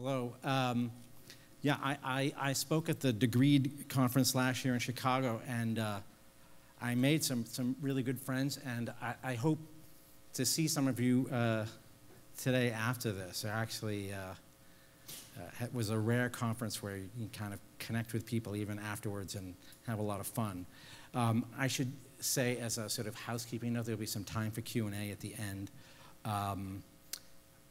Hello. I spoke at the Degreed conference last year in Chicago, and I made some really good friends, and I hope to see some of you today after this. There actually was a rare conference where you can kind of connect with people even afterwards and have a lot of fun. I should say, as a sort of housekeeping note, there'll be some time for Q&A at the end.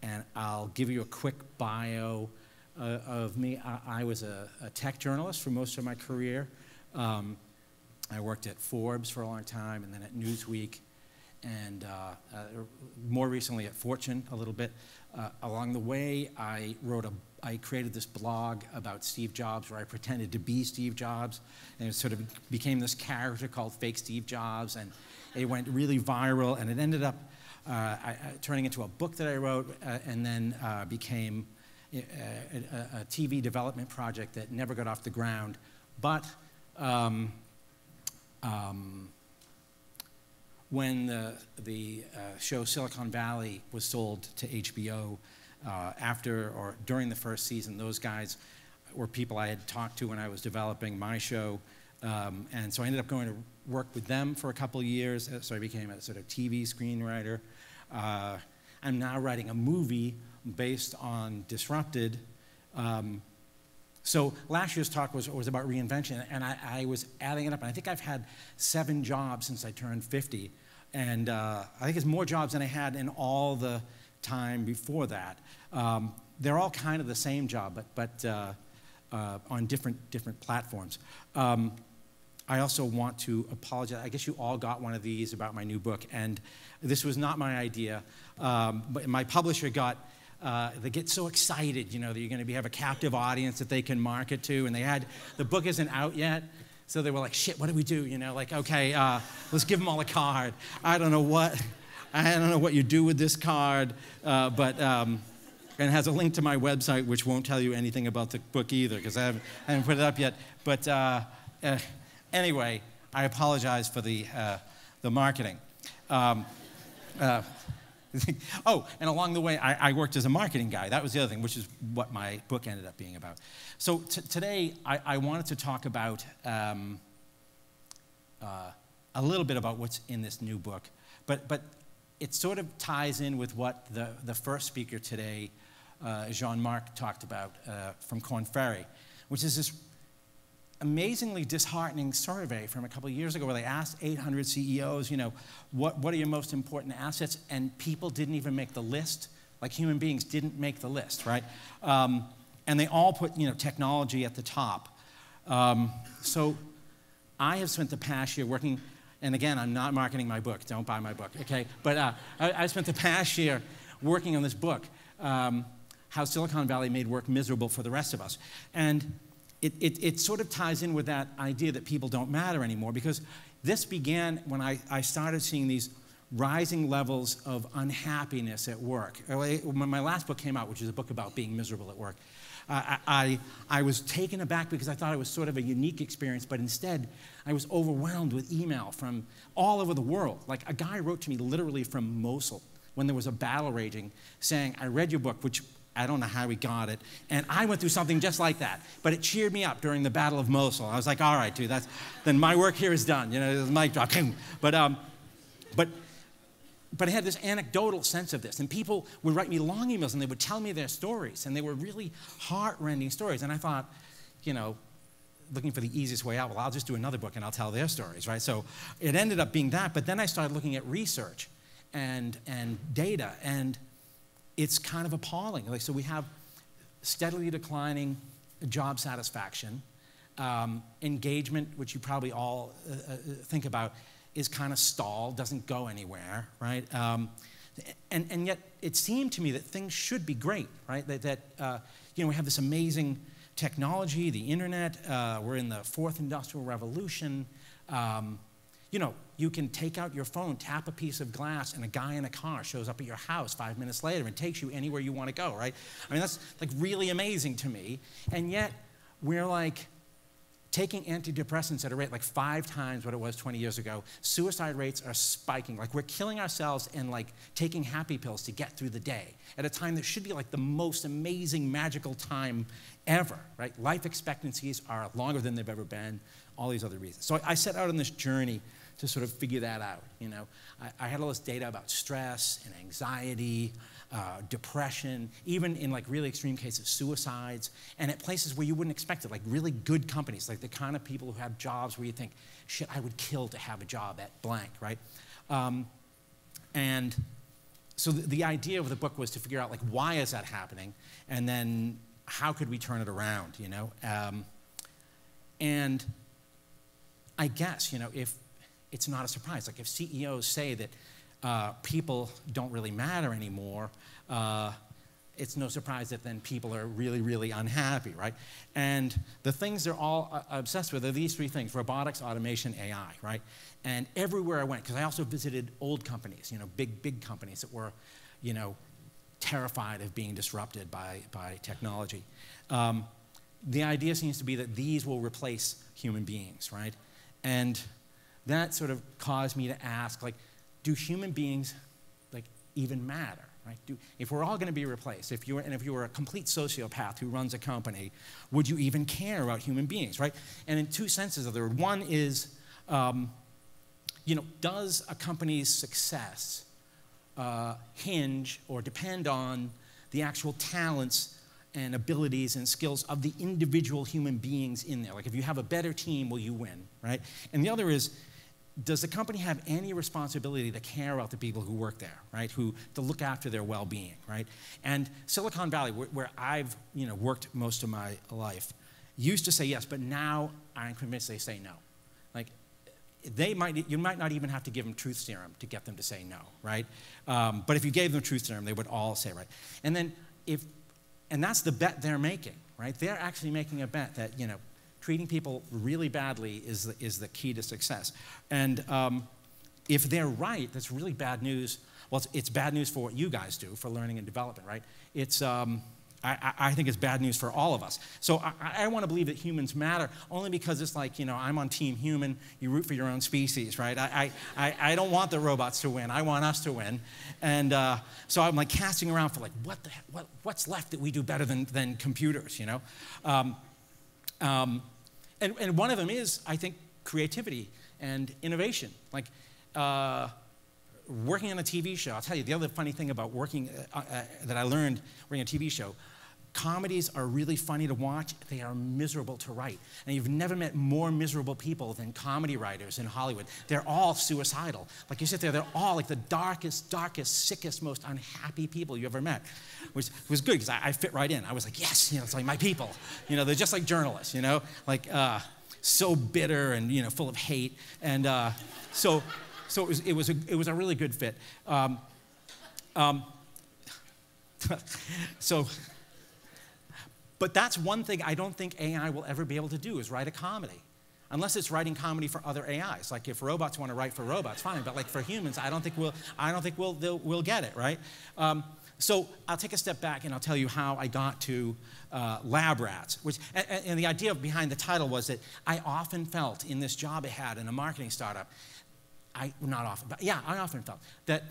And I'll give you a quick bio of me. I was a tech journalist for most of my career. I worked at Forbes for a long time, and then at Newsweek, and more recently at Fortune a little bit. Along the way, I created this blog about Steve Jobs where I pretended to be Steve Jobs, and it sort of became this character called Fake Steve Jobs, and it went really viral, and it ended up turning into a book that I wrote, and then became a TV development project that never got off the ground. But when the show Silicon Valley was sold to HBO, after or during the first season, those guys were people I had talked to when I was developing my show. And so I ended up going to work with them for a couple of years. So I became a sort of TV screenwriter. I'm now writing a movie based on Disrupted. So last year's talk was about reinvention, and I was adding it up, and I think I've had 7 jobs since I turned 50. And I think it's more jobs than I had in all the time before that. They're all kind of the same job, but on different platforms. I also want to apologize. I guess you all got one of these about my new book, and this was not my idea. But my publisher they get so excited, you know, that you're going to have a captive audience that they can market to, and the book isn't out yet, so they were like, shit, what do we do? You know, like, okay, let's give them all a card. I don't know what you do with this card, and it has a link to my website, which won't tell you anything about the book either, because I haven't put it up yet. But anyway, I apologize for the marketing. Oh, and along the way, I worked as a marketing guy. That was the other thing, which is what my book ended up being about. So today, I wanted to talk about a little bit about what's in this new book. But it sort of ties in with what the first speaker today, Jean-Marc, talked about from Korn Ferry, which is this amazingly disheartening survey from a couple of years ago where they asked 800 CEOs, you know, what are your most important assets? And people didn't even make the list. Like human beings didn't make the list, right? And they all put, you know, technology at the top. So I have spent the past year working, and again, I'm not marketing my book. Don't buy my book, okay? But I spent the past year working on this book, How Silicon Valley Made Work Miserable for the Rest of Us. And it sort of ties in with that idea that people don't matter anymore, because this began when I started seeing these rising levels of unhappiness at work. When my last book came out, which is a book about being miserable at work, I was taken aback because I thought it was sort of a unique experience, but instead I was overwhelmed with email from all over the world. Like a guy wrote to me literally from Mosul when there was a battle raging saying, I read your book, which I don't know how he got it, and I went through something just like that, but it cheered me up during the Battle of Mosul. I was like, all right, dude, then my work here is done. You know, it was mic drop. But I had this anecdotal sense of this, and people would write me long emails, and they would tell me their stories, and they were really heart-rending stories, and I thought, you know, looking for the easiest way out, well, I'll just do another book, and I'll tell their stories, right? So it ended up being that, but then I started looking at research and data, and it's kind of appalling. Like, so we have steadily declining job satisfaction, engagement, which you probably all think about, is kind of stalled, doesn't go anywhere, right? And yet it seemed to me that things should be great, right? That you know, we have this amazing technology, the internet, we're in the 4th industrial revolution. You know, you can take out your phone, tap a piece of glass, and a guy in a car shows up at your house 5 minutes later and takes you anywhere you want to go, right? I mean, that's like really amazing to me. And yet, we're like taking antidepressants at a rate like 5 times what it was 20 years ago. Suicide rates are spiking. Like, we're killing ourselves and like taking happy pills to get through the day at a time that should be like the most amazing, magical time ever, right? Life expectancies are longer than they've ever been, all these other reasons. So I set out on this journey to sort of figure that out, you know. I had all this data about stress and anxiety, depression, even in like really extreme cases, suicides, and at places where you wouldn't expect it, like really good companies, like the kind of people who have jobs where you think, shit, I would kill to have a job at blank, right? And so the idea of the book was to figure out like, why is that happening? And then how could we turn it around, you know? And I guess, you know, if it's not a surprise, like if CEOs say that people don't really matter anymore, it's no surprise that then people are really, really unhappy, right? And the things they're all obsessed with are these 3 things: robotics, automation, AI, right? And everywhere I went, because I also visited old companies, you know, big companies that were, you know, terrified of being disrupted by technology. The idea seems to be that these will replace human beings, right? And that sort of caused me to ask, like, do human beings, like, even matter, right? If we're all going to be replaced, if you were a complete sociopath who runs a company, would you even care about human beings, right? And in 2 senses of the word. One is, you know, does a company's success hinge or depend on the actual talents and abilities and skills of the individual human beings in there? Like, if you have a better team, will you win, right? And the other is, does the company have any responsibility to care about the people who work there, right? To look after their well-being, right? And Silicon Valley, where I've, you know, worked most of my life, used to say yes, but now I'm convinced they say no. Like, you might not even have to give them truth serum to get them to say no, right? But if you gave them truth serum, they would all say right. And then and that's the bet they're making, right? They're actually making a bet that, you know, treating people really badly is the key to success. And if they're right, that's really bad news. Well, it's bad news for what you guys do for learning and development, right? It's, I think it's bad news for all of us. So I want to believe that humans matter, only because it's like, you know, I'm on Team Human, you root for your own species, right? I don't want the robots to win, I want us to win. And so I'm like casting around for like, what's left that we do better than computers, you know? And one of them is, I think, creativity and innovation. Like, working on a TV show, I'll tell you, the other funny thing about working, that I learned working on a TV show, comedies are really funny to watch, they are miserable to write. And you've never met more miserable people than comedy writers in Hollywood. They're all suicidal. Like, you sit there, they're all like the darkest, sickest, most unhappy people you ever met. Which was good, because I fit right in. I was like, yes, you know, it's like my people. You know, they're just like journalists, you know? Like, so bitter and, you know, full of hate. And so it was a really good fit. But that's one thing I don't think AI will ever be able to do, is write a comedy. Unless it's writing comedy for other AIs. Like, if robots want to write for robots, fine. But like for humans, I don't think we'll get it, right? So I'll take a step back and I'll tell you how I got to lab rats. And the idea behind the title was that I often felt in this job I had in a marketing startup, I often felt that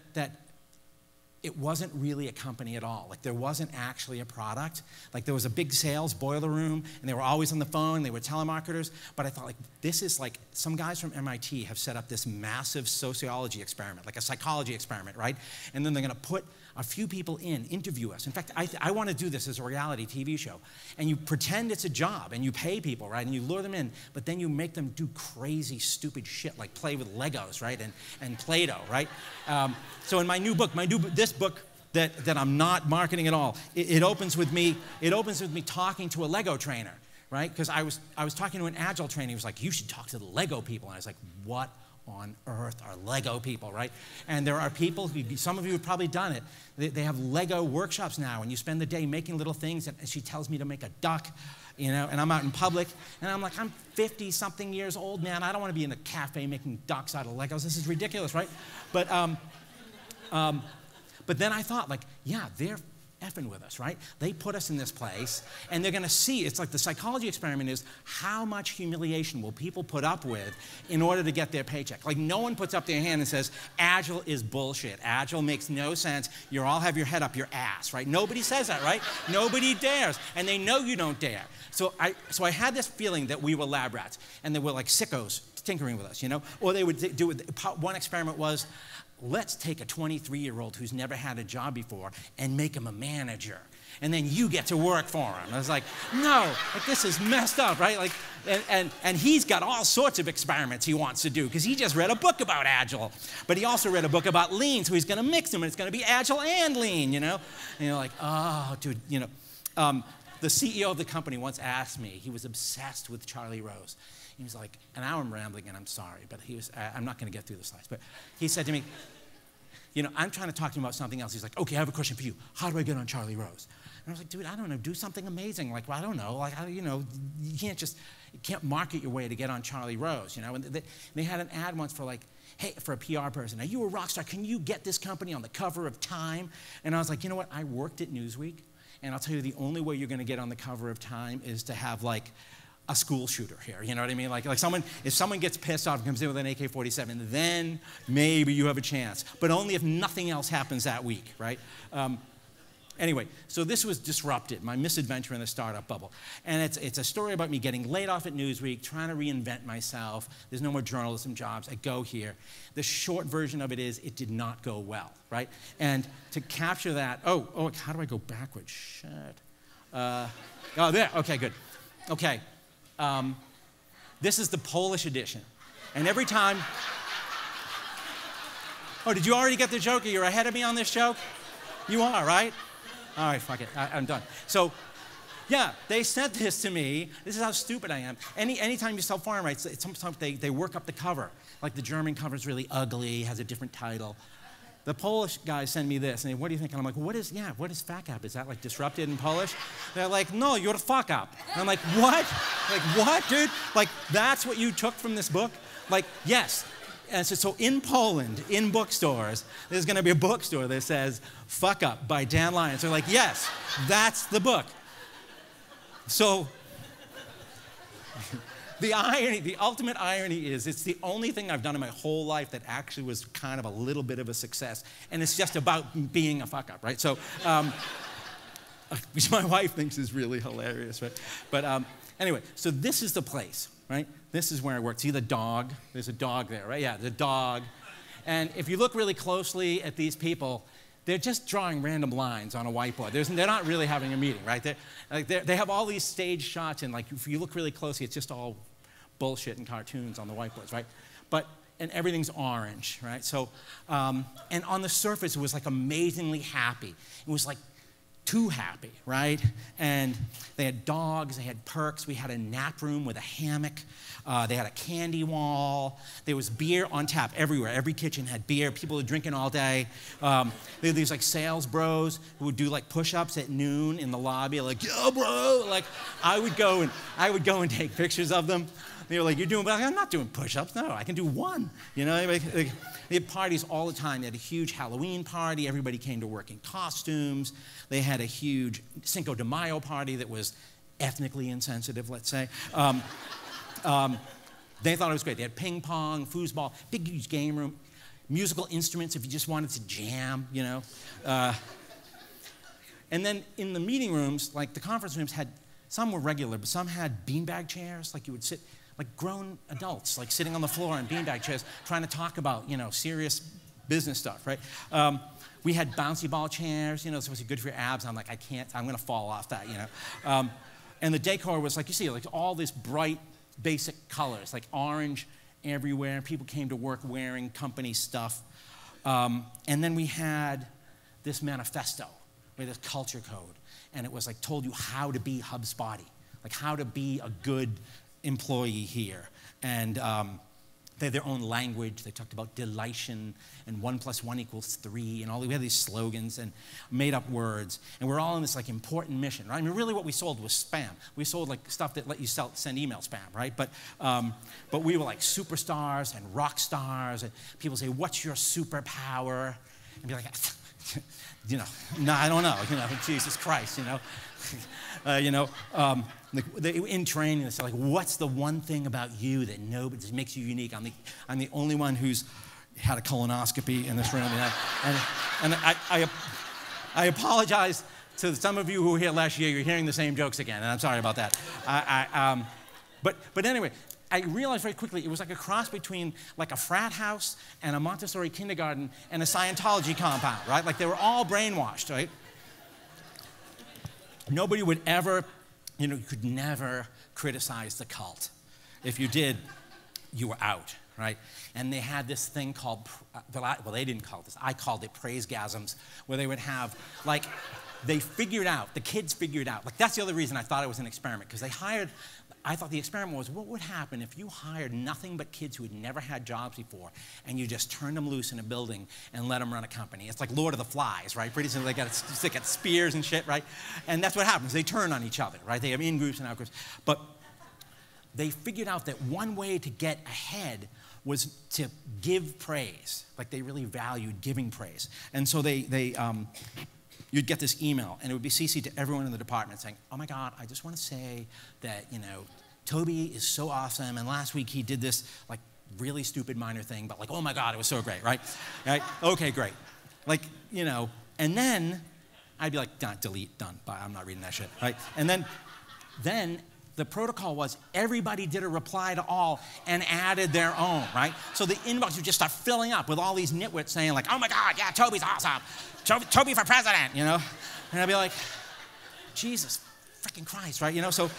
it wasn't really a company at all. Like, there wasn't actually a product. Like, there was a big sales boiler room, and they were always on the phone, they were telemarketers, but I thought, like, this is like, some guys from MIT have set up this massive sociology experiment, like a psychology experiment, right? And then they're gonna put a few people in, interview us. In fact, I wanna do this as a reality TV show. And you pretend it's a job, and you pay people, right? And you lure them in, but then you make them do crazy, stupid shit, like play with Legos, right? And Play-Doh, right? So in my new book, this book that I'm not marketing at all, it opens with me talking to a Lego trainer, right? Because I was talking to an Agile trainer. He was like, you should talk to the Lego people. And I was like, what on earth are Lego people, right? And there are people, some of you have probably done it, they have Lego workshops now, and you spend the day making little things, and she tells me to make a duck, you know, and I'm out in public, and I'm like, I'm 50-something years old, man, I don't want to be in a cafe making ducks out of Legos, this is ridiculous, right? But then I thought, like, yeah, effing with us, right? They put us in this place, and they're going to see, it's like the psychology experiment is, how much humiliation will people put up with in order to get their paycheck? Like, no one puts up their hand and says, Agile is bullshit. Agile makes no sense. You all have your head up your ass, right? Nobody says that, right? Nobody dares, and they know you don't dare. So I had this feeling that we were lab rats, and they were like sickos tinkering with us, you know? Or they would do it. One experiment was, let's take a 23-year-old who's never had a job before and make him a manager. And then you get to work for him. I was like, no, like, this is messed up, right? Like, and he's got all sorts of experiments he wants to do because he just read a book about Agile. But he also read a book about Lean, so he's going to mix them, and it's going to be Agile and Lean, you know? And you're like, oh, dude, you know. The CEO of the company once asked me, he was obsessed with Charlie Rose. He was like, and now I'm rambling, and I'm sorry, but I'm not going to get through the slides. But he said to me, you know, I'm trying to talk to him about something else. He's like, okay, I have a question for you. How do I get on Charlie Rose? And I was like, dude, I don't know, do something amazing. Like, well, I don't know. Like, you know, you can't market your way to get on Charlie Rose, you know. And they had an ad once for like, hey, for a PR person, are you a rock star? Can you get this company on the cover of Time? And I was like, you know what, I worked at Newsweek, and I'll tell you the only way you're going to get on the cover of Time is to have like a school shooter here, you know what I mean? Like if someone gets pissed off and comes in with an AK-47, then maybe you have a chance, but only if nothing else happens that week, right? Anyway, so this was disrupted, my misadventure in the startup bubble. And it's a story about me getting laid off at Newsweek, trying to reinvent myself. There's no more journalism jobs. I go here. The short version of it is it did not go well, right? And to capture that, oh, how do I go backwards? Shit. Oh, there, okay, good. Okay. This is the Polish edition. And every time, oh, did you already get the joke? You're ahead of me on this joke? You are, right? All right, fuck it, I'm done. So, yeah, they sent this to me. This is how stupid I am. Anytime you sell foreign rights, sometimes they work up the cover. Like the German cover is really ugly, has a different title. The Polish guys send me this, and they, what do you think? And I'm like, what is fuck up? Is that like disrupted in Polish? They're like, no, you're a fuck up. And I'm like, what? Like, what, dude? Like, that's what you took from this book? Like, yes. And so in Poland, in bookstores, there's going to be a bookstore that says, Fuck Up by Dan Lyons. They're like, yes, that's the book. So the irony, the ultimate irony is it's the only thing I've done in my whole life that actually was kind of a little bit of a success. And it's just about being a fuck up, right? So, which my wife thinks is really hilarious, right? But anyway, so this is the place, right? This is where I work. See the dog? There's a dog there, right? Yeah, the dog. And if you look really closely at these people, they're just drawing random lines on a whiteboard. They're not really having a meeting, right? They have all these stage shots, and like if you look really closely, it's just all bullshit and cartoons on the whiteboards, right? And everything's orange, right? So, and on the surface, it was like amazingly happy. It was like too happy, right? And they had dogs, they had perks. We had a nap room with a hammock. They had a candy wall. There was beer on tap everywhere. Every kitchen had beer. People were drinking all day. They had these like sales bros who would do like push-ups at noon in the lobby, like, yo, bro. Like, I would go and take pictures of them. They were like, you're doing, but I'm not doing push-ups. No, I can do one. You know, they had parties all the time. They had a huge Halloween party. Everybody came to work in costumes. They had a huge Cinco de Mayo party that was ethnically insensitive, let's say. They thought it was great. They had ping pong, foosball, big, huge game room, musical instruments if you just wanted to jam, you know. And then in the meeting rooms, like the conference rooms had, some were regular, but some had beanbag chairs, like you would sit, like grown adults, like sitting on the floor in beanbag chairs, trying to talk about, you know, serious business stuff, right? We had bouncy ball chairs, you know, supposed to be good for your abs. I'm like, I can't, I'm gonna fall off that, you know. And the decor was like, you see, like all this bright, basic colors, like orange everywhere. People came to work wearing company stuff. And then we had this manifesto, with this culture code. And it was like, told you how to be HubSpotty, like how to be a good employee here. And they had their own language. They talked about delition and 1 + 1 = 3 and all. We had these slogans and made up words. And we're all in this like important mission, right? I mean, really what we sold was spam. We sold like stuff that let you send email spam, right? But we were like superstars and rock stars. And people say, what's your superpower? And be like, no, I don't know, Jesus Christ, in training, it's like, what's the one thing about you that nobody makes you unique? I'm the only one who's had a colonoscopy in this room, and I apologize to some of you who were here last year. You're hearing the same jokes again, and I'm sorry about that. But anyway, I realized very quickly it was like a cross between like a frat house and a Montessori kindergarten and a Scientology compound, right? Like they were all brainwashed, right? Nobody would ever, you could never criticize the cult. If you did, you were out, right? And they had this thing called, well, they didn't call it this. I called it praise-gasms, where they would have, like, the kids figured out, like, that's the other reason I thought it was an experiment, because I thought the experiment was, what would happen if you hired nothing but kids who had never had jobs before, and you just turned them loose in a building and let them run a company? It's like Lord of the Flies, right? Pretty soon they got spears and shit, right? And that's what happens. They turn on each other, right? They have in-groups and out-groups. But they figured out that one way to get ahead was to give praise. Like they really valued giving praise. And so you'd get this email, and it would be CC'd to everyone in the department saying, oh my God, I just want to say that, Toby is so awesome, and last week he did this, like, really stupid minor thing, but like, oh my God, it was so great, right? Right? Okay, great. Like, and then I'd be like, done, delete, done, bye, I'm not reading that shit, right? And then the protocol was everybody did a reply to all and added their own, right? So the inbox would just start filling up with all these nitwits saying like, oh my God, yeah, Toby's awesome. Toby for president, And I'd be like, Jesus freaking Christ, right? So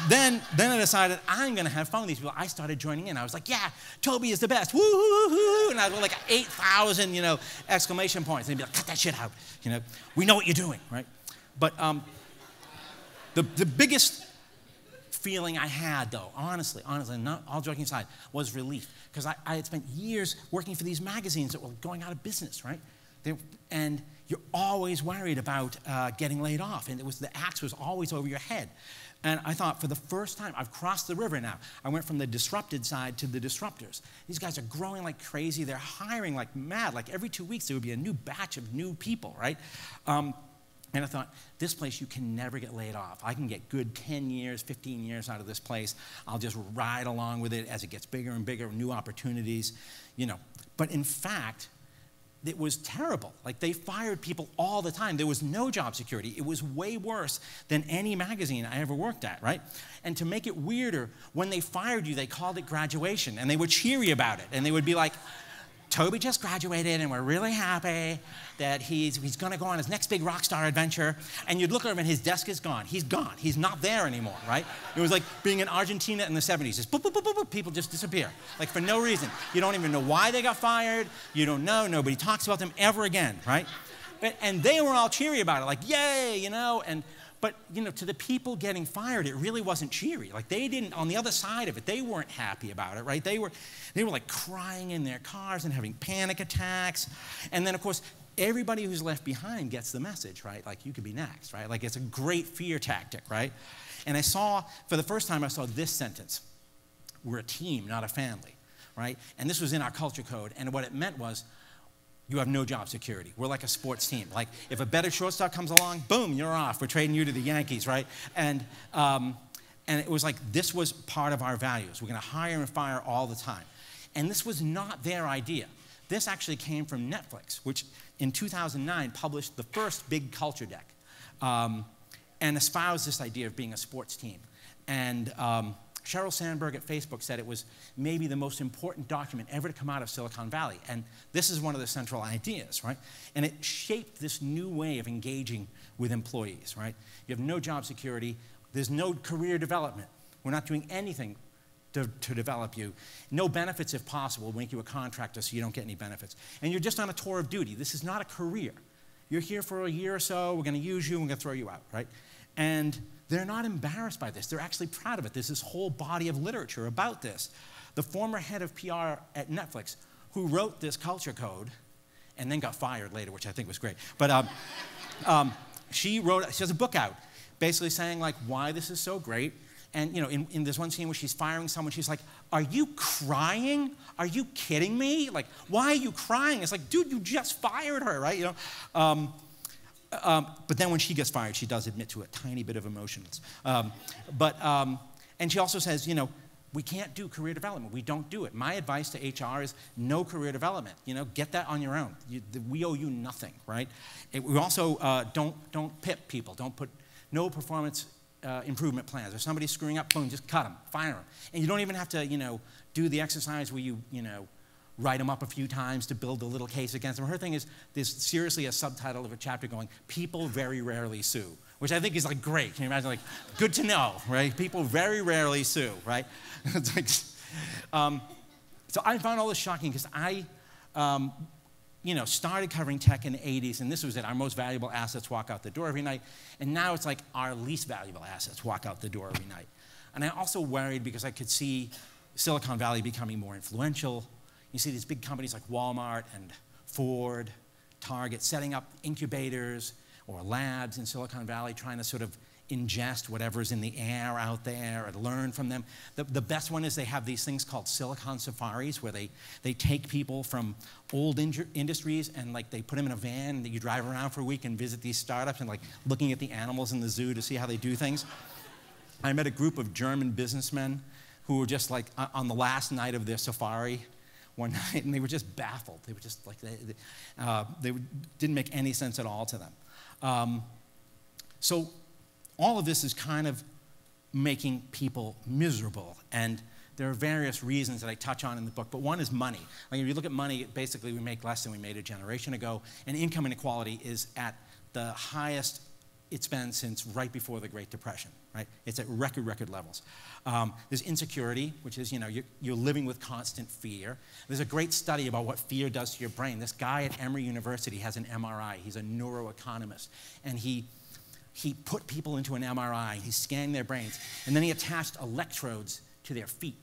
then I decided I'm going to have fun with these people. I started joining in. I was like, yeah, Toby is the best. Woo, woo, woo. And I was like 8,000, exclamation points. And they'd be like, cut that shit out. We know what you're doing, right? But the biggest feeling I had, though, honestly, not all joking aside, was relief. Because I had spent years working for these magazines that were going out of business, right? And you're always worried about getting laid off. And the axe was always over your head. And I thought, for the first time, I've crossed the river now. I went from the disrupted side to the disruptors. These guys are growing like crazy. They're hiring like mad. Like every 2 weeks, there would be a new batch of new people, right? And I thought, this place, you can never get laid off. I can get good 10 years, 15 years out of this place. I'll just ride along with it as it gets bigger and bigger, new opportunities, But in fact, it was terrible. Like, they fired people all the time. There was no job security. It was way worse than any magazine I ever worked at, right? And to make it weirder, when they fired you, they called it graduation, and they were cheery about it. And they would be like, Toby just graduated, and we're really happy that he's going to go on his next big rock star adventure. And you'd look at him, and his desk is gone. He's gone. He's not there anymore, right? It was like being in Argentina in the 70s. Just boop, boop, boop, boop, boop, people just disappear, like for no reason. You don't even know why they got fired. You don't know. Nobody talks about them ever again, right? And they were all cheery about it, like, yay, But, to the people getting fired, it really wasn't cheery. Like, they didn't, on the other side of it, they weren't happy about it, right? They were like crying in their cars and having panic attacks. And then, of course, everybody who's left behind gets the message, right? Like, you could be next, right? Like, it's a great fear tactic, right? And for the first time, I saw this sentence: we're a team, not a family, right? And this was in our culture code. And what it meant was, you have no job security. We're like a sports team. Like, if a better shortstop comes along, boom, you're off. We're trading you to the Yankees, right? And it was like, this was part of our values. We're going to hire and fire all the time. And this was not their idea. This actually came from Netflix, which in 2009 published the first big culture deck and espoused this idea of being a sports team. And Sheryl Sandberg at Facebook said it was maybe the most important document ever to come out of Silicon Valley. And this is one of the central ideas, right? And it shaped this new way of engaging with employees, right? You have no job security. There's no career development. We're not doing anything to develop you. No benefits if possible. We'll make you a contractor so you don't get any benefits. And you're just on a tour of duty. This is not a career. You're here for a year or so. We're going to use you. And we're going to throw you out, right? And they're not embarrassed by this. They're actually proud of it. There's this whole body of literature about this. The former head of PR at Netflix, who wrote this culture code and then got fired later, which I think was great. But she has a book out basically saying like why this is so great And in this one scene where she's firing someone, she's like, "Are you crying? Are you kidding me? Like, why are you crying?" It's like, dude, you just fired her, right? But then when she gets fired, she does admit to a tiny bit of emotions. And she also says, we can't do career development. We don't do it. My advice to HR is no career development. Get that on your own. We owe you nothing, right? We also don't pip people. Don't put no performance improvement plans. If somebody's screwing up, boom, just cut them, fire them. And you don't even have to, do the exercise where you write them up a few times to build a little case against them. Her thing is, there's seriously a subtitle of a chapter going, "People very rarely sue," which I think is like great. Can you imagine? Like, good to know, right? People very rarely sue, right? It's like, so I found all this shocking because I, started covering tech in the 80s, and this was it. Our most valuable assets walk out the door every night, and now it's like our least valuable assets walk out the door every night. And I also worried because I could see Silicon Valley becoming more influential. You see these big companies like Walmart and Ford, Target, setting up incubators or labs in Silicon Valley, trying to sort of ingest whatever's in the air out there and learn from them. The best one is they have these things called Silicon Safaris, where they take people from old industries and they put them in a van and you drive around for a week and visit these startups and looking at the animals in the zoo to see how they do things. I met a group of German businessmen who were just on the last night of their safari one night, and they were just baffled. They were just they didn't make any sense at all to them. So all of this is kind of making people miserable, and there are various reasons that I touch on in the book, but one is money. If you look at money, basically we make less than we made a generation ago, and income inequality is at the highest it's been since right before the Great Depression, right? It's at record levels. There's insecurity, which is, you're living with constant fear. There's a great study about what fear does to your brain. This guy at Emory University has an MRI. He's a neuroeconomist, and he put people into an MRI. He scanned their brains, and then he attached electrodes to their feet.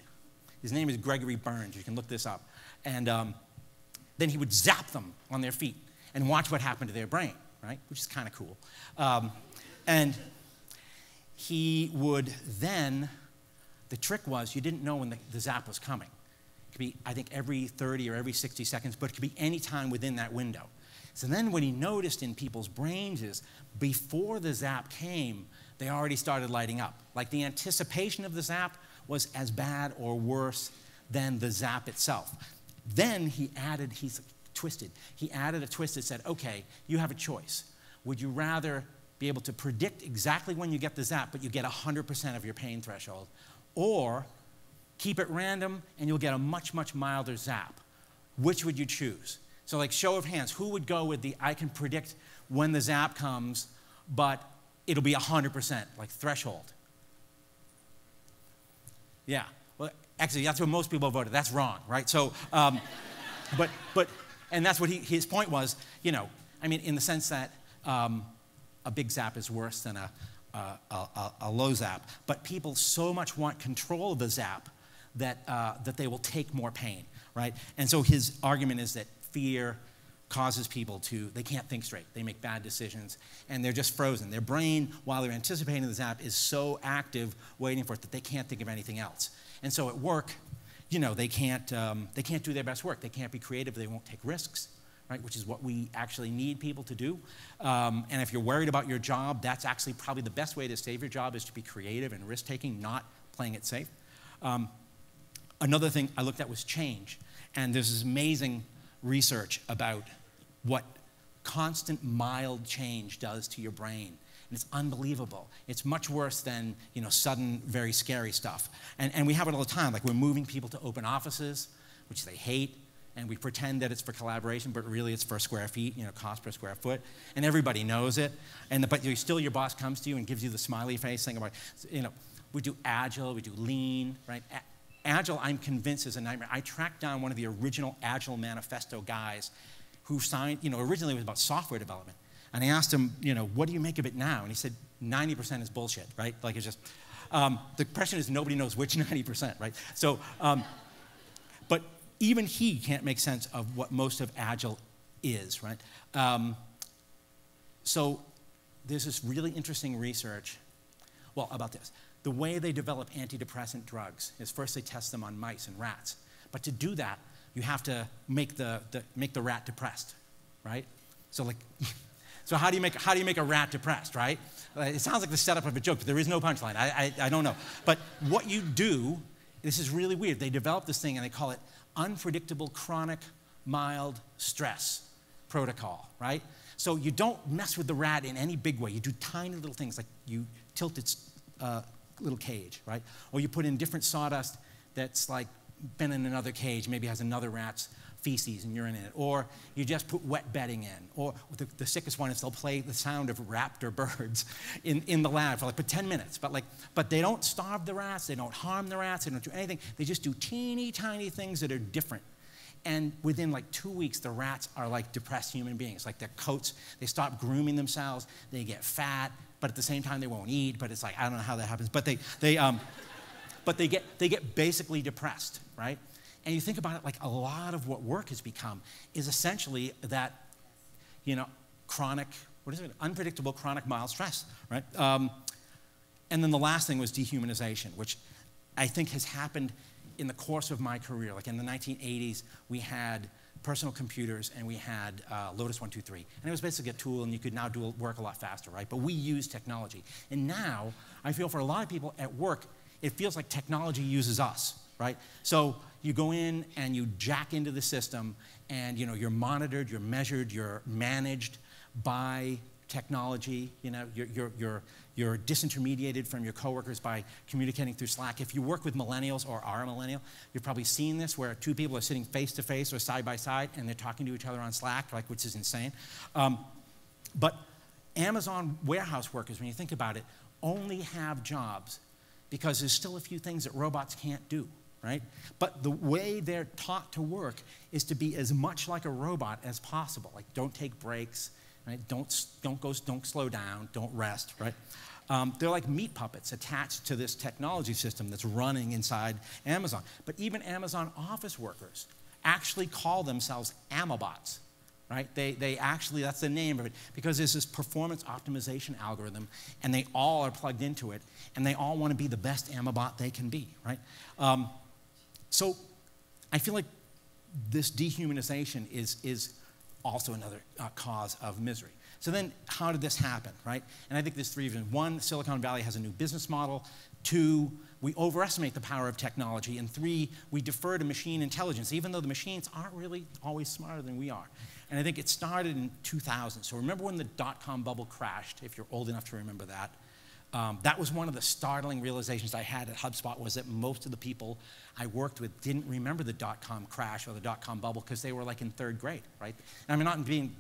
His name is Gregory Burns. You can look this up. And then he would zap them on their feet and watch what happened to their brain, right? Which is kind of cool. And he would then, the trick was you didn't know when the zap was coming. It could be, I think, every 30 or every 60 seconds, but it could be any time within that window. So then what he noticed in people's brains is before the zap came, they already started lighting up. Like the anticipation of the zap was as bad or worse than the zap itself. Then he added, he's twisted. He added a twist that said, okay, you have a choice. Would you rather be able to predict exactly when you get the zap, but you get 100% of your pain threshold, or keep it random and you'll get a much, much milder zap? Which would you choose? So show of hands, who would go with the I can predict when the zap comes, but it'll be 100%, threshold? Yeah, well, actually, that's what most people voted. That's wrong, right? So, and that's what his point was, in the sense that a big zap is worse than a low zap, but people so much want control of the zap that they will take more pain, right? And so his argument is that fear causes people they can't think straight. They make bad decisions, and they're just frozen. Their brain, while they're anticipating the zap, is so active waiting for it that they can't think of anything else. And so at work, they can't do their best work. They can't be creative. They won't take risks, right? Which is what we actually need people to do. And if you're worried about your job, that's actually probably the best way to save your job is to be creative and risk-taking, not playing it safe. Another thing I looked at was change. And there's this amazing research about what constant mild change does to your brain. And it's unbelievable. It's much worse than sudden, very scary stuff. And we have it all the time. We're moving people to open offices, which they hate, and we pretend that it's for collaboration, but really it's for square feet, cost per square foot, and everybody knows it. But still, your boss comes to you and gives you the smiley face thing about, we do Agile, we do Lean, right? Agile, I'm convinced, is a nightmare. I tracked down one of the original Agile manifesto guys who signed, originally it was about software development. And I asked him, what do you make of it now? And he said, 90% is bullshit, right? It's just, the question is nobody knows which 90%, right? So, but even he can't make sense of what most of Agile is, right? So there's this really interesting research, about this. the way they develop antidepressant drugs is first they test them on mice and rats. But to do that, you have to make the rat depressed, right? So like, so how do you make a rat depressed, right? It sounds like the setup of a joke, but there is no punchline. I don't know. But what you do, this is really weird. They develop this thing and they call it unpredictable chronic mild stress protocol, right? So you don't mess with the rat in any big way. You do tiny little things, like you tilt its little cage, right? Or you put in different sawdust that's like been in another cage, maybe has another rat's feces and urine in it. Or you just put wet bedding in. Or the sickest one is they'll play the sound of raptor birds in the lab for like 10 minutes. But they don't starve the rats, they don't harm the rats, they don't do anything. They just do teeny tiny things that are different. And within like 2 weeks, the rats are like depressed human beings. Like their coats, they stop grooming themselves, they get fat, but at the same time they won't eat. But it's like, I don't know how that happens. But they get basically depressed, right? And you think about it, like a lot of what work has become is essentially that, chronic, unpredictable chronic mild stress, right? And then the last thing was dehumanization, which I think has happened in the course of my career. Like in the 1980s, we had personal computers and we had Lotus 123. And it was basically a tool and you could now do work a lot faster, right? But we use technology. And now, I feel for a lot of people at work, it feels like technology uses us, right? So you go in and you jack into the system and you're monitored, you're measured, you're managed by technology. You're disintermediated from your coworkers by communicating through Slack. If you work with millennials or are a millennial, you've probably seen this where two people are sitting face to face or side by side and they're talking to each other on Slack, which is insane. But Amazon warehouse workers, when you think about it, only have jobs because there's still a few things that robots can't do, right? But the way they're taught to work is to be as much like a robot as possible. Like, don't take breaks, right? Don't slow down, don't rest, right? They're like meat puppets attached to this technology system that's running inside Amazon. But even Amazon office workers actually call themselves Amabots, right? They actually, that's the name of it, because there's this performance optimization algorithm, and they all are plugged into it, and they all want to be the best Amabot they can be, right? So I feel like this dehumanization is also another cause of misery. So then how did this happen, right? And I think there's three reasons. One, Silicon Valley has a new business model. Two, we overestimate the power of technology. And three, we defer to machine intelligence, even though the machines aren't really always smarter than we are. And I think it started in 2000. So remember when the dot-com bubble crashed, if you're old enough to remember that. That was one of the startling realizations I had at HubSpot, was that most of the people I worked with didn't remember the dot-com crash or the dot-com bubble because they were like in third grade, right? And I mean, not being,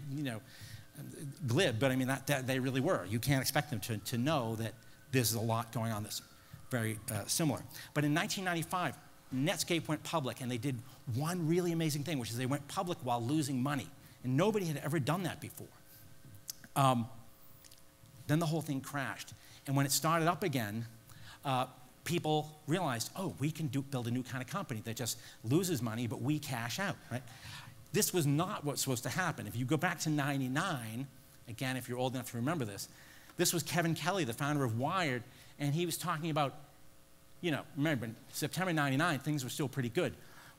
glib, but I mean, that they really were. You can't expect them to know that there's a lot going on that's very similar. But in 1995, Netscape went public, and they did one really amazing thing, which is they went public while losing money. And nobody had ever done that before. Then the whole thing crashed. And when it started up again, people realized, oh, we can build a new kind of company that just loses money, but we cash out, right? This was not what's supposed to happen. If you go back to '99, again, if you're old enough to remember this was Kevin Kelly, the founder of Wired, and he was talking about, remember, September '99, things were still pretty good.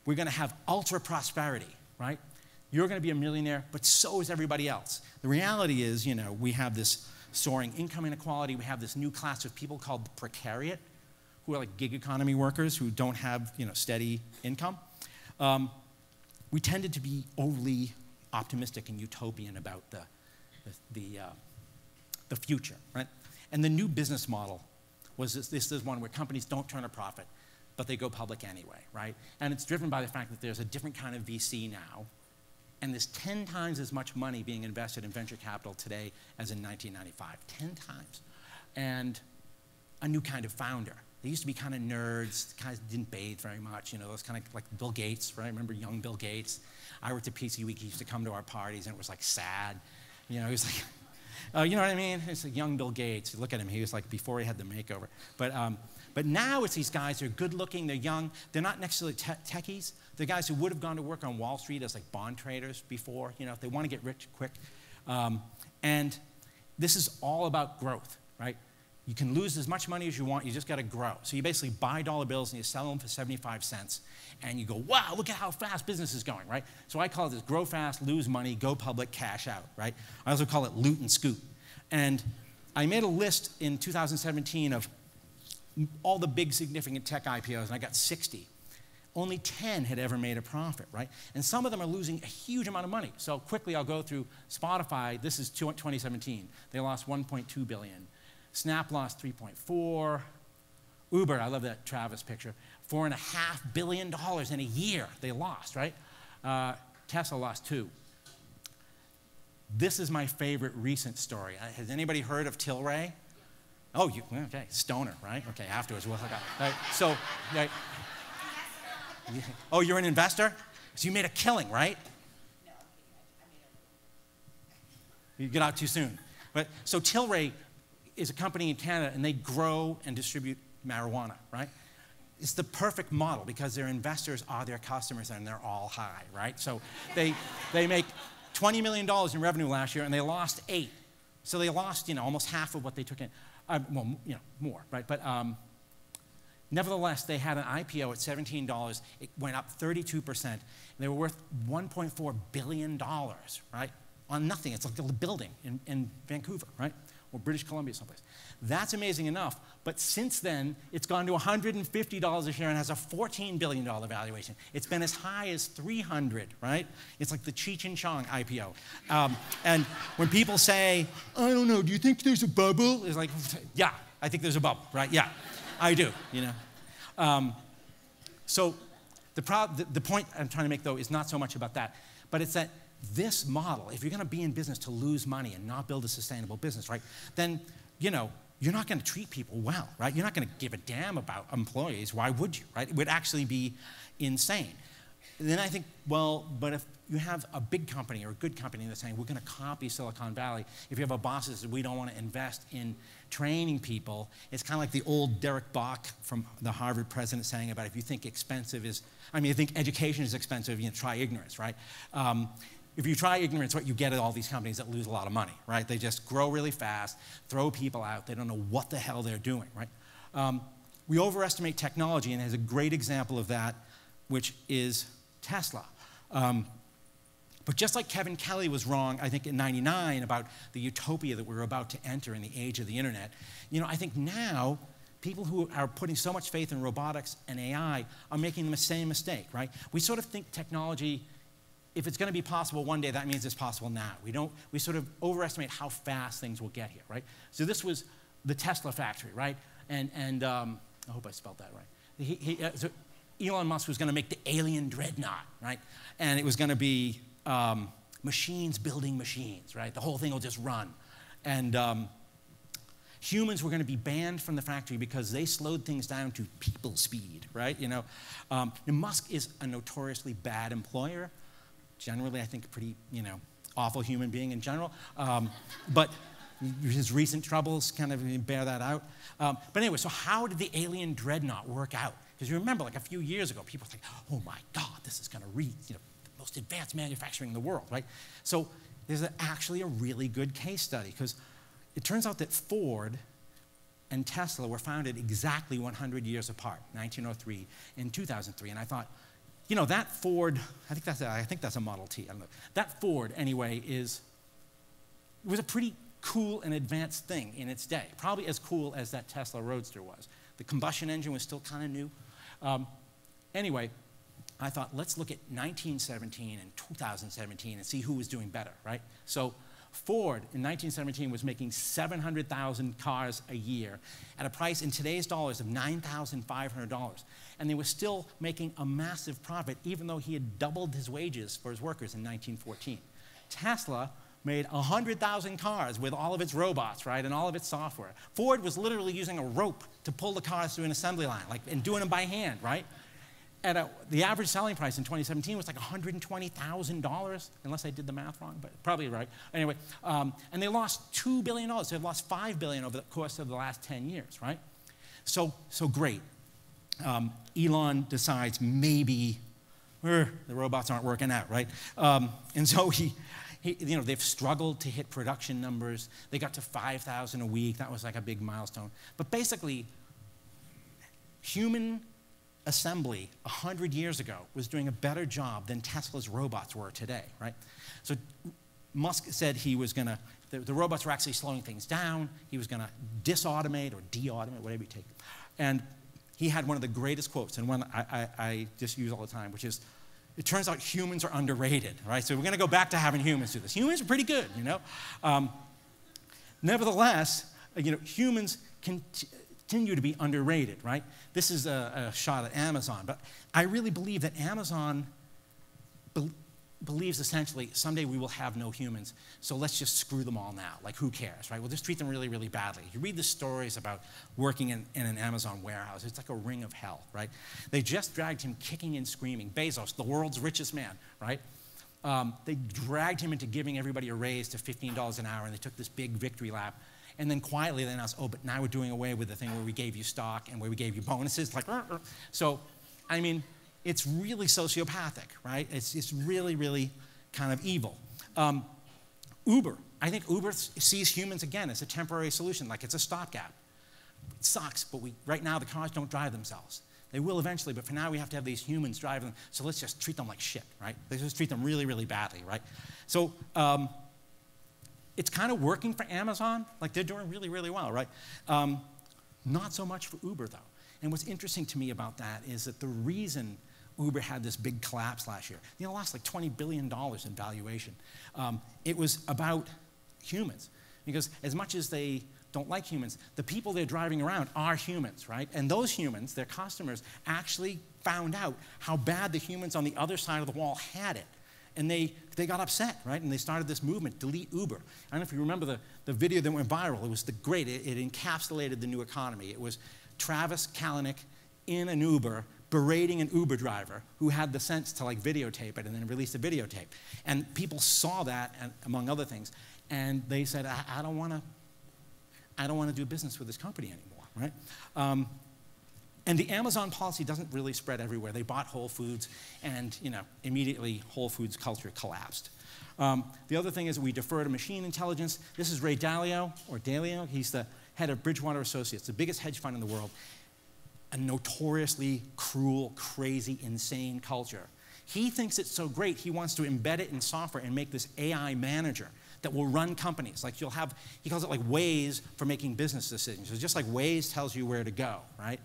We're going to have ultra prosperity, right? You're going to be a millionaire, but so is everybody else. The reality is, we have this soaring income inequality. We have this new class of people called the precariat, who are like gig economy workers who don't have, steady income. We tended to be overly optimistic and utopian about the future, right? And the new business model was this is one where companies don't turn a profit, but they go public anyway, right? And it's driven by the fact that there's a different kind of VC now, and there's 10 times as much money being invested in venture capital today as in 1995, 10 times. And a new kind of founder. They used to be kind of nerds, guys didn't bathe very much, those kind of like Bill Gates, right? Remember young Bill Gates? I worked at PC Week, he used to come to our parties and it was like sad. He was like, you know what I mean? It's like young Bill Gates. Look at him, he was like before he had the makeover. But now it's these guys, they're good looking, they're young, they're not necessarily techies. They're guys who would have gone to work on Wall Street as like bond traders before, if they want to get rich quick. And this is all about growth, right? You can lose as much money as you want. You just got to grow. So you basically buy dollar bills and you sell them for 75 cents. And you go, wow, look at how fast business is going, right? So I call this grow fast, lose money, go public, cash out, right? I also call it loot and scoot. And I made a list in 2017 of all the big significant tech IPOs, and I got 60. Only 10 had ever made a profit, right? And some of them are losing a huge amount of money. So quickly, I'll go through Spotify. This is 2017. They lost $1.2 billion. Snap lost 3.4. Uber, I love that Travis picture, $4.5 billion in a year they lost, right? Tesla lost 2. This is my favorite recent story. Has anybody heard of Tilray? Oh, okay, stoner, right? Okay, afterwards we'll look up. Right, so, right. Oh, you're an investor? So you made a killing, right? No, I made a... You get out too soon. But so Tilray is a company in Canada, and they grow and distribute marijuana, right? It's the perfect model because their investors are their customers, and they're all high, right? So they make $20 million in revenue last year, and they lost 8. So they lost, almost half of what they took in. Well, more, right? But nevertheless, they had an IPO at $17. It went up 32%. And they were worth $1.4 billion, right? On nothing. It's like a building in Vancouver, right? Or British Columbia someplace. That's amazing enough, but since then, it's gone to $150 a share and has a $14 billion valuation. It's been as high as $300, right? It's like the Cheech and Chong IPO. And when people say, I don't know, do you think there's a bubble? It's like, yeah, I think there's a bubble, right? Yeah, I do, So the point I'm trying to make, though, is not so much about that, but it's that this model, if you're going to be in business to lose money and not build a sustainable business, right, then, you're not going to treat people well, right? You're not going to give a damn about employees. Why would you, right? It would actually be insane. And then I think, well, but if you have a big company or a good company that's saying, we're going to copy Silicon Valley, if you have a boss that says, we don't want to invest in training people, it's kind of like the old Derek Bach from the Harvard president saying about if you think you think education is expensive, try ignorance, right? If you try ignorance, what you get at all these companies that lose a lot of money, right? They just grow really fast, throw people out. They don't know what the hell they're doing, right? We overestimate technology, and there's a great example of that, which is Tesla. But just like Kevin Kelly was wrong, I think, in '99 about the utopia that we're about to enter in the age of the internet, I think now people who are putting so much faith in robotics and AI are making the same mistake, right? We sort of think technology, if it's going to be possible one day, that means it's possible now. We sort of overestimate how fast things will get here, right? So this was the Tesla factory, right? And I hope I spelled that right. So Elon Musk was going to make the alien dreadnought, right? And it was going to be machines building machines, right? The whole thing will just run. And humans were going to be banned from the factory because they slowed things down to people speed, right? And Musk is a notoriously bad employer. Generally, I think a pretty, awful human being in general. But his recent troubles kind of bear that out. But anyway, so how did the alien dreadnought work out? Because you remember, like a few years ago, people were like, oh my God, this is going to reach, the most advanced manufacturing in the world, right? So there's actually a really good case study, because it turns out that Ford and Tesla were founded exactly 100 years apart, 1903 and 2003. And I thought, that Ford, I think that's a Model T, I don't know. That Ford, anyway, was a pretty cool and advanced thing in its day, probably as cool as that Tesla Roadster was. The combustion engine was still kind of new. Anyway, I thought, let's look at 1917 and 2017 and see who was doing better, right? So Ford in 1917 was making 700,000 cars a year at a price in today's dollars of $9,500. And they were still making a massive profit, even though he had doubled his wages for his workers in 1914. Tesla made 100,000 cars with all of its robots, right, and all of its software. Ford was literally using a rope to pull the cars through an assembly line, and doing them by hand, right? The average selling price in 2017 was like $120,000, unless I did the math wrong, but probably right. Anyway, and they lost $2 billion. So they've lost $5 billion over the course of the last 10 years, right? So great. Elon decides maybe the robots aren't working out, right? And so they've struggled to hit production numbers. They got to 5,000 a week. That was like a big milestone. But basically, human assembly 100 years ago was doing a better job than Tesla's robots were today, right? So Musk said he was going to, the robots were actually slowing things down. He was going to disautomate or de-automate, whatever you take. And he had one of the greatest quotes, and one I just use all the time, which is, it turns out humans are underrated, right? So we're going to go back to having humans do this. Humans are pretty good, you know? Nevertheless, humans continue to be underrated, right? This is a shot at Amazon, but I really believe that Amazon believes essentially someday we will have no humans, so let's just screw them all now. Like, who cares, right? We'll just treat them really, really badly. You read the stories about working in an Amazon warehouse. It's like a ring of hell, right? They just dragged him kicking and screaming. Bezos, the world's richest man, right? They dragged him into giving everybody a raise to $15 an hour, and they took this big victory lap. And then quietly they announced, oh, but now we're doing away with the thing where we gave you stock and where we gave you bonuses. Like, So, I mean, it's really sociopathic, right? It's really, really kind of evil. Uber. I think Uber sees humans, again, as a temporary solution, like it's a stopgap. It sucks, but right now the cars don't drive themselves. They will eventually, but for now we have to have these humans drive them, so let's just treat them like shit, right? Let's just treat them really, really badly, right? So, it's kind of working for Amazon. Like, they're doing really, really well, right? Not so much for Uber, though. And what's interesting to me about that is that the reason Uber had this big collapse last year, lost like $20 billion in valuation. It was about humans. Because as much as they don't like humans, the people they're driving around are humans, right? And those humans, their customers, actually found out how bad the humans on the other side of the wall had it. And they got upset, right? And they started this movement, Delete Uber. I don't know if you remember the video that went viral. It was it encapsulated the new economy. It was Travis Kalanick in an Uber berating an Uber driver who had the sense to like videotape it and then release a videotape. And people saw that, and, among other things, and they said, I don't want to do business with this company anymore, right? And the Amazon policy doesn't really spread everywhere. They bought Whole Foods, and immediately Whole Foods culture collapsed. The other thing is we defer to machine intelligence. This is Ray Dalio, or Dalio. He's the head of Bridgewater Associates, the biggest hedge fund in the world. A notoriously cruel, crazy, insane culture. He thinks it's so great, he wants to embed it in software and make this AI manager that will run companies. Like you'll have, he calls it like Waze for making business decisions. It's just like Waze tells you where to go, right?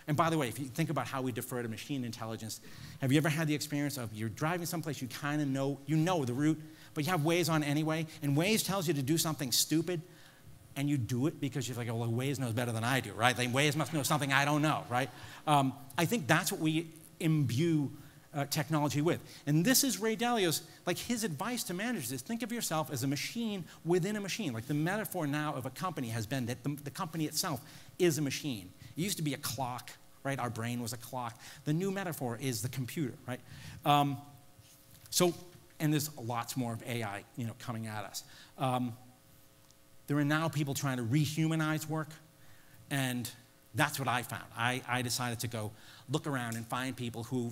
And by the way, if you think about how we defer to machine intelligence, have you ever had the experience of you're driving someplace you kind of know, the route, but you have Waze on anyway, and Waze tells you to do something stupid, and you do it because you're like, oh, well, Waze knows better than I do, right? Like, Waze must know something I don't know, right? I think that's what we imbue technology with. And this is Ray Dalio's, like his advice to managers is think of yourself as a machine within a machine. Like the metaphor now of a company has been that the company itself is a machine. It used to be a clock, right? Our brain was a clock. The new metaphor is the computer, right? And there's lots more of AI, coming at us. There are now people trying to rehumanize work, and that's what I found. I decided to go look around and find people who,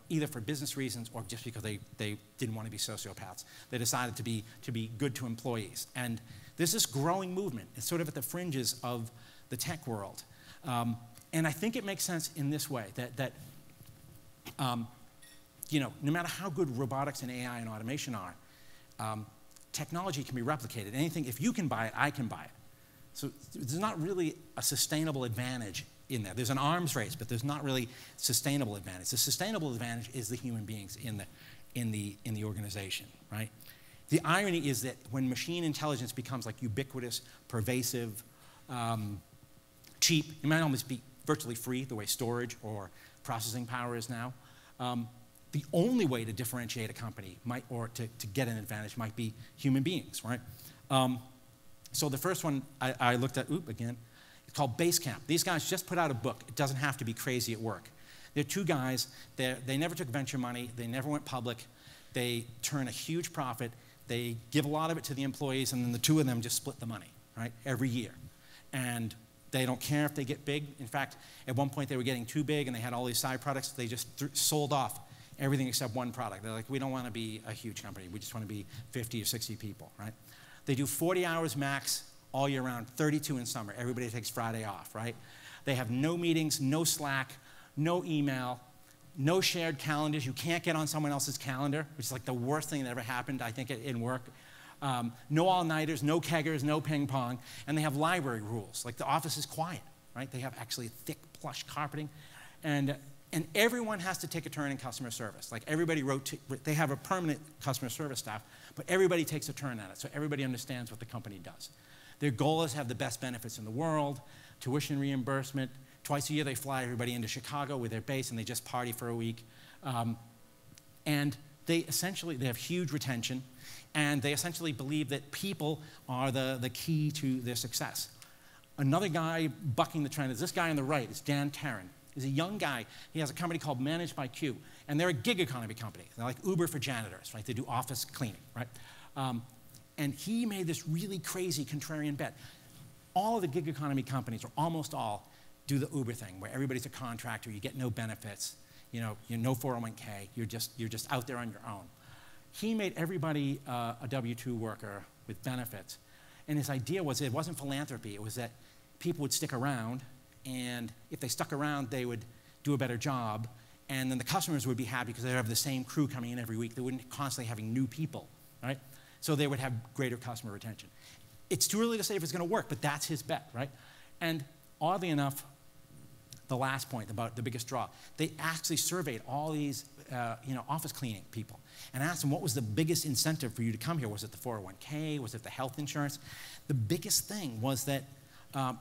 either for business reasons or just because they didn't want to be sociopaths, they decided to be good to employees. And there's this growing movement. It's sort of at the fringes of the tech world. And I think it makes sense in this way, that no matter how good robotics and AI and automation are, technology can be replicated. Anything, if you can buy it, I can buy it. So there's not really a sustainable advantage in there. There's an arms race, but there's not really sustainable advantage. The sustainable advantage is the human beings in the organization, right? The irony is that when machine intelligence becomes like ubiquitous, pervasive, cheap, it might almost be virtually free, the way storage or processing power is now. The only way to differentiate a company or to get an advantage might be human beings, right? So the first one I looked at, again, it's called Basecamp. These guys just put out a book. It doesn't have to be crazy at work. They're two guys. They never took venture money. They never went public. They turn a huge profit. They give a lot of it to the employees, and then the two of them just split the money, right, every year. And they don't care if they get big. In fact, at one point they were getting too big, and they had all these side products. They just sold off everything except one product. They're like, we don't want to be a huge company. We just want to be 50 or 60 people, right? They do 40 hours max all year round, 32 in summer. Everybody takes Friday off, right? They have no meetings, no Slack, no email, no shared calendars. You can't get on someone else's calendar, which is like the worst thing that ever happened, I think, in work. No all-nighters, no keggers, no ping pong. And they have library rules. Like the office is quiet, right? They have actually thick, plush carpeting. And everyone has to take a turn in customer service. Like everybody they have a permanent customer service staff, but everybody takes a turn at it. So everybody understands what the company does. Their goal is to have the best benefits in the world, tuition reimbursement. Twice a year they fly everybody into Chicago with their base and they just party for a week. And they have huge retention, and they essentially believe that people are the key to their success. Another guy bucking the trend is this guy on the right. It's Dan Tarrant. He's a young guy. He has a company called Managed by Q, and they're a gig economy company. They're like Uber for janitors, right? They do office cleaning, right? And he made this really crazy contrarian bet. All of the gig economy companies, or almost all, do the Uber thing, where everybody's a contractor, you get no benefits, you're no 401k, you're just out there on your own. He made everybody a W-2 worker with benefits. And his idea was it wasn't philanthropy, it was that people would stick around, and if they stuck around, they would do a better job, and then the customers would be happy because they'd have the same crew coming in every week. They wouldn't constantly having new people, right? So they would have greater customer retention. It's too early to say if it's going to work, but that's his bet, right? And oddly enough, the last point about the biggest draw, they actually surveyed all these office cleaning people and asked them what was the biggest incentive for you to come here. Was it the 401k? Was it the health insurance? The biggest thing was that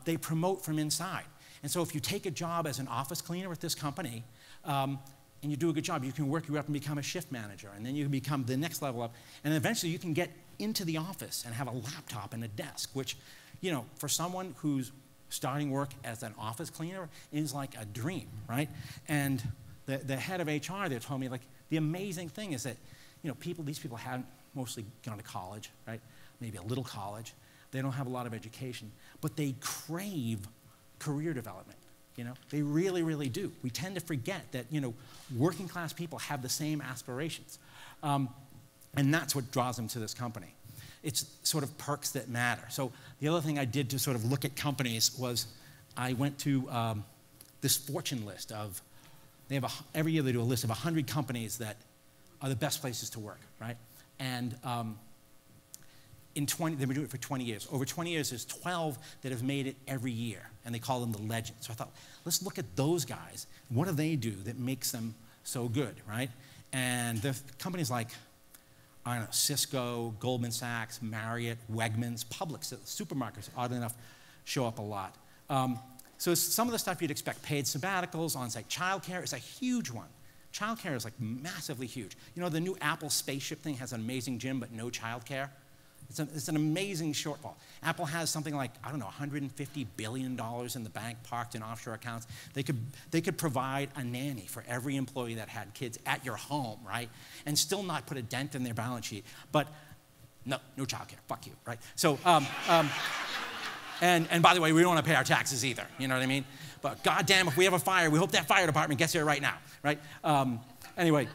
they promote from inside. And so if you take a job as an office cleaner at this company, and you do a good job, you can work you up and become a shift manager, and then you can become the next level up, and eventually you can get into the office and have a laptop and a desk, which, for someone who's starting work as an office cleaner is like a dream, right? And the head of HR there told me, like, the amazing thing is that, these people haven't mostly gone to college, right? Maybe a little college. They don't have a lot of education, but they crave career development. They really, really do. We tend to forget that, working class people have the same aspirations. And that's what draws them to this company. It's sort of perks that matter. So the other thing I did to sort of look at companies was I went to this fortune list of, every year they do a list of 100 companies that are the best places to work, right? And they've been doing it for 20 years. Over 20 years, there's 12 that have made it every year, and they call them the legends. So I thought, let's look at those guys. What do they do that makes them so good, right? And the companies like, I don't know, Cisco, Goldman Sachs, Marriott, Wegmans, Publix, supermarkets, oddly enough, show up a lot. So some of the stuff you'd expect, paid sabbaticals, on-site childcare is a huge one. Childcare is like massively huge. The new Apple spaceship thing has an amazing gym, but no childcare. It's an amazing shortfall. Apple has something like, I don't know, $150 billion in the bank parked in offshore accounts. They could provide a nanny for every employee that had kids at your home, right? And still not put a dent in their balance sheet. But no childcare, fuck you, right? So, and by the way, we don't want to pay our taxes either, you know what I mean? But goddamn, if we have a fire, we hope that fire department gets here right now, right? Anyway,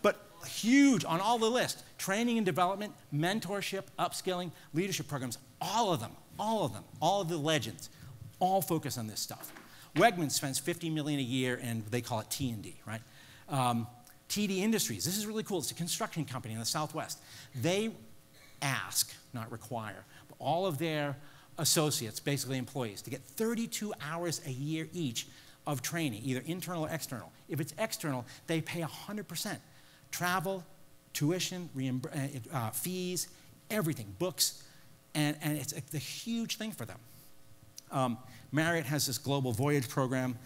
but huge on all the list. Training and development, mentorship, upskilling, leadership programs, all of them, all of the legends, all focus on this stuff. Wegmans spends $50 million a year, and they call it T&D, right? TD Industries, this is really cool. It's a construction company in the Southwest. They ask, not require, but all of their associates, basically employees, to get 32 hours a year each of training, either internal or external. If it's external, they pay 100%. Travel, tuition, fees, everything, books, and it's a huge thing for them. Marriott has this Global Voyage program.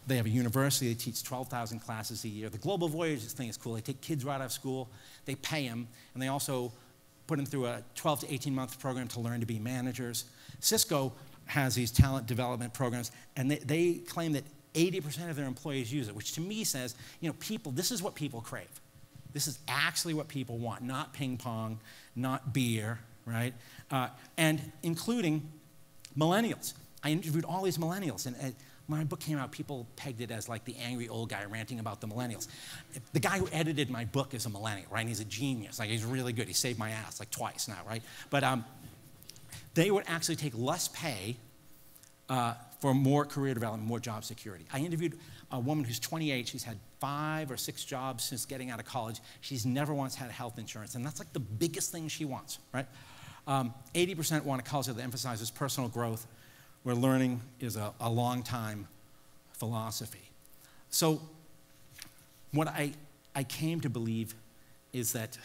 They have a university. They teach 12,000 classes a year. The Global Voyage thing is cool. They take kids right out of school. They pay them, and they also put them through a 12 to 18-month program to learn to be managers. Cisco has these talent development programs, and they claim that 80% of their employees use it, which to me says, people, this is what people crave. This is actually what people want, not ping pong, not beer, right? And including millennials. I interviewed all these millennials, and when my book came out, people pegged it as like the angry old guy ranting about the millennials. The guy who edited my book is a millennial, right? And he's a genius. Like, he's really good. He saved my ass like twice now, right? But they would actually take less pay for more career development, more job security. I interviewed a woman who's 28. She's had 5 or 6 jobs since getting out of college. She's never once had health insurance, and that's like the biggest thing she wants, right? 80% want a culture that emphasizes personal growth, where learning is a long-time philosophy. So what I came to believe is that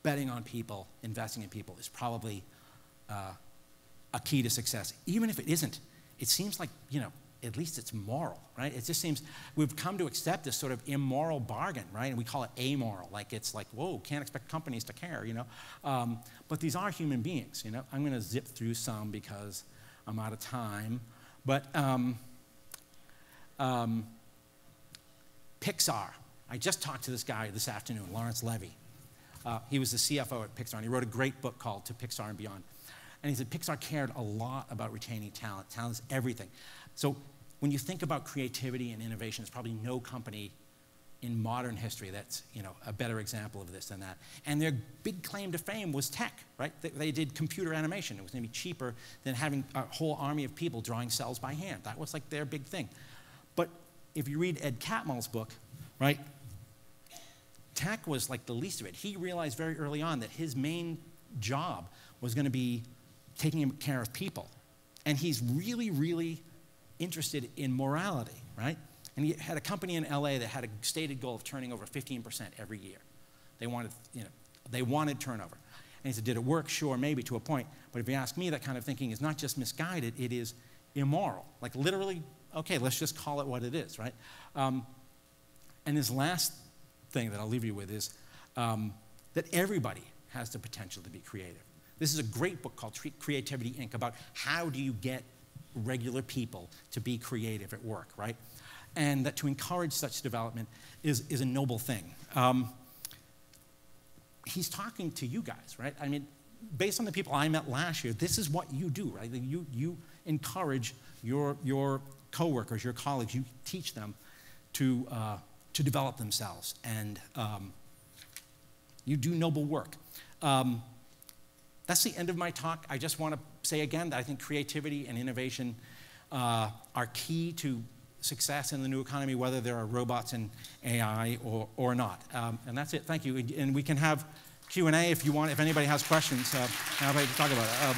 betting on people, investing in people is probably a key to success. Even if it isn't, it seems like, at least it's moral, right? It just seems we've come to accept this sort of immoral bargain, right? And we call it amoral, like it's like, whoa, can't expect companies to care, But these are human beings, I'm going to zip through some because I'm out of time. But Pixar. I just talked to this guy this afternoon, Lawrence Levy. He was the CFO at Pixar, and he wrote a great book called To Pixar and Beyond. And he said Pixar cared a lot about retaining talent. Talent is everything. So when you think about creativity and innovation, there's probably no company in modern history that's a better example of this than that. And their big claim to fame was tech, right? They did computer animation. It was going to be cheaper than having a whole army of people drawing cells by hand. That was like their big thing. But if you read Ed Catmull's book, right, tech was like the least of it. He realized very early on that his main job was going to be taking care of people. And he's really, really interested in morality, right? And he had a company in LA that had a stated goal of turning over 15% every year. They wanted turnover. And he said, did it work? Sure, maybe to a point. But if you ask me, that kind of thinking is not just misguided, it is immoral. Like literally, okay, let's just call it what it is, right? And his last thing that I'll leave you with is that everybody has the potential to be creative. This is a great book called Creativity, Inc. about how do you get regular people to be creative at work, right? And that to encourage such development is a noble thing. He's talking to you guys, right? I mean, based on the people I met last year, this is what you do, right? You encourage your coworkers, your colleagues, you teach them to develop themselves, and you do noble work. That's the end of my talk. I just want to say again that I think creativity and innovation are key to success in the new economy, whether there are robots and AI or not. And that's it. Thank you. And we can have Q&A if you want, if anybody has questions. I'm happy to talk about it.